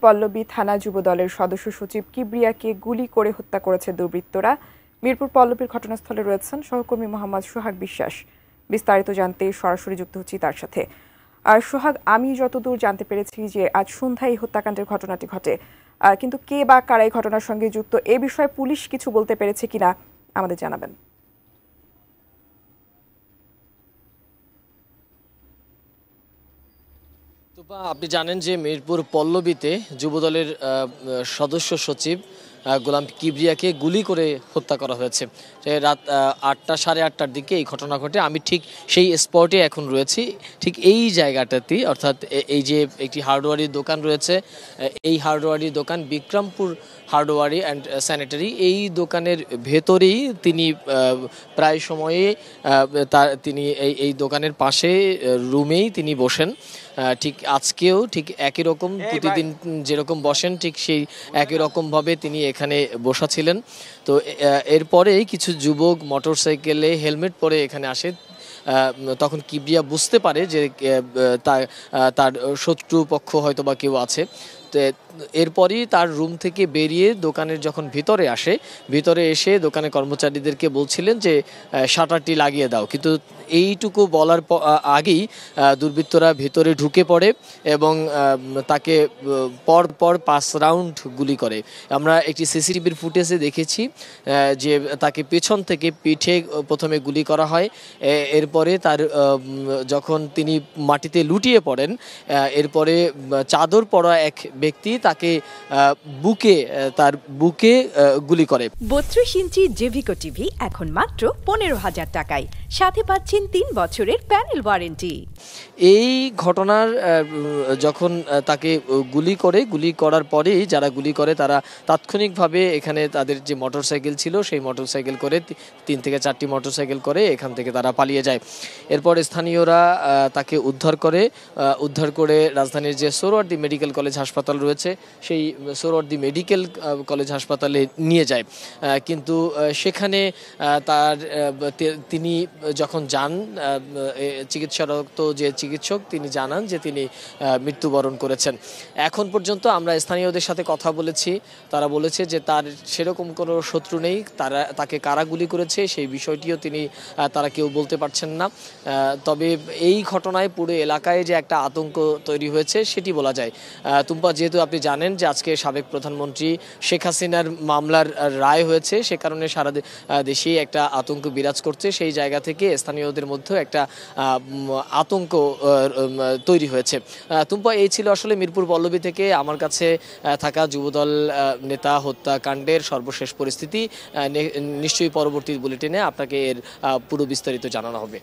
পল্লবী থানা যুবদলের সদস্য সচিব কিবরিয়াকে গুলি করে হত্যা করেছে দুর্বৃত্তরা। মিরপুর পল্লবীর ঘটনাস্থলে রয়েছেন সহকর্মী মোহাম্মদ সোহাগ বিশ্বাস। বিস্তারিত জানতে সরাসরি যুক্ত হচ্ছি তার সাথে। আর সোহাগ, আমি যতদূর জানতে পেরেছি যে আজ সন্ধ্যায় এই হত্যাকাণ্ডের ঘটনাটি ঘটে, কিন্তু কে বা কারা এই ঘটনার সঙ্গে যুক্ত এ বিষয়ে পুলিশ কিছু বলতে পেরেছে কিনা আমাদের জানাবেন। আপনি জানেন যে মিরপুর পল্লবীতে যুবদলের সদস্য সচিব গোলাম কিবরিয়াকে গুলি করে হত্যা করা হয়েছে। রাত ৮টা সাড়ে ৮টার দিকে এই ঘটনা ঘটে। আমি ঠিক সেই স্পটে এখন রয়েছি, ঠিক এই জায়গাটাতেই, অর্থাৎ এই যে একটি হার্ডওয়ারির দোকান রয়েছে, এই হার্ডওয়ারির দোকান বিক্রমপুর হার্ডওয়ারি অ্যান্ড স্যানিটারি, এই দোকানের ভেতরেই তিনি প্রায় সময়ে তিনি এই দোকানের পাশে রুমেই তিনি বসেন। ঠিক আজকেও ঠিক একই রকম, প্রতিদিন যেরকম বসেন ঠিক সেই একই রকমভাবে তিনি এখানে বসা ছিলেন। তো এরপরেই কিছু যুবক মোটরসাইকেলে হেলমেট পরে এখানে আসে। তখন কিবরিয়া বুঝতে পারে যে তার শত্রুপক্ষ হয়তো বা কেউ আছে। তো এরপরই তার রুম থেকে বেরিয়ে দোকানের যখন ভিতরে আসে, ভিতরে এসে দোকানের কর্মচারীদেরকে বলছিলেন যে শাটারটি লাগিয়ে দাও, কিন্তু এইটুকু বলার আগেই দুর্বৃত্তরা ভিতরে ঢুকে পড়ে এবং তাকে পর 5 রাউন্ড গুলি করে। আমরা একটি সিসিটিভির ফুটেজে দেখেছি যে তাকে পেছন থেকে পিঠে প্রথমে গুলি করা হয়। এরপরে তার যখন তিনি মাটিতে লুটিয়ে পড়েন, এরপরে চাদর পরা এক ব্যক্তি তাকে তার বুকে গুলি করে। 32 ইঞ্চি জেভিকো টিভি এখন মাত্র 15,000 টাকায়, সাথে পাচ্ছেন 3 বছরের প্যানেল ওয়ারেন্টি। এই ঘটনার যখন তাকে গুলি করার পরেই যারা গুলি করে তারা তাৎক্ষণিকভাবে এখানে তাদের যে মোটরসাইকেল ছিল সেই মোটরসাইকেল করে 3 থেকে 4টি মোটরসাইকেল করে এখান থেকে তারা পালিয়ে যায়। এরপর স্থানীয়রা তাকে উদ্ধার করে রাজধানীর যে সোহরাওয়ার্দী মেডিকেল কলেজ হাসপাতাল রয়েছে সেই সোহরাওয়ার্দী মেডিকেল কলেজ হাসপাতালে নিয়ে যায়। কিন্তু সেখানে তিনি যখন যান, চিকিৎসারত যে চিকিৎসক তিনি জানান যে তিনি মৃত্যুবরণ করেছেন। এখন পর্যন্ত আমরা স্থানীয়দের সাথে কথা বলেছি, তারা বলেছে যে তার সেরকম কোনো শত্রু নেই, তাকে কারা গুলি করেছে সেই বিষয়টিও তারা কেউ বলতে পারছেন না। তবে এই ঘটনায় পুরো এলাকায় যে একটা আতঙ্ক তৈরি হয়েছে সেটি বলা যায়। তুম্পা, যেহেতু আপনি জানেন যে আজকে সাবেক প্রধানমন্ত্রী শেখ হাসিনার মামলার রায় হয়েছে, সে কারণে সারা দেশেই একটা আতঙ্ক বিরাজ করছে। সেই জায়গা থেকে স্থানীয়দের মধ্যে একটা আতঙ্ক তৈরি হয়েছে। তুম্পা, এই ছিল আসলে মিরপুর পল্লবী থেকে আমার কাছে থাকা যুবদল নেতা হত্যাকাণ্ডের সর্বশেষ পরিস্থিতি। নিশ্চয়ই পরবর্তী বুলেটিনে আপনাকে এর পুরো বিস্তারিত জানানো হবে।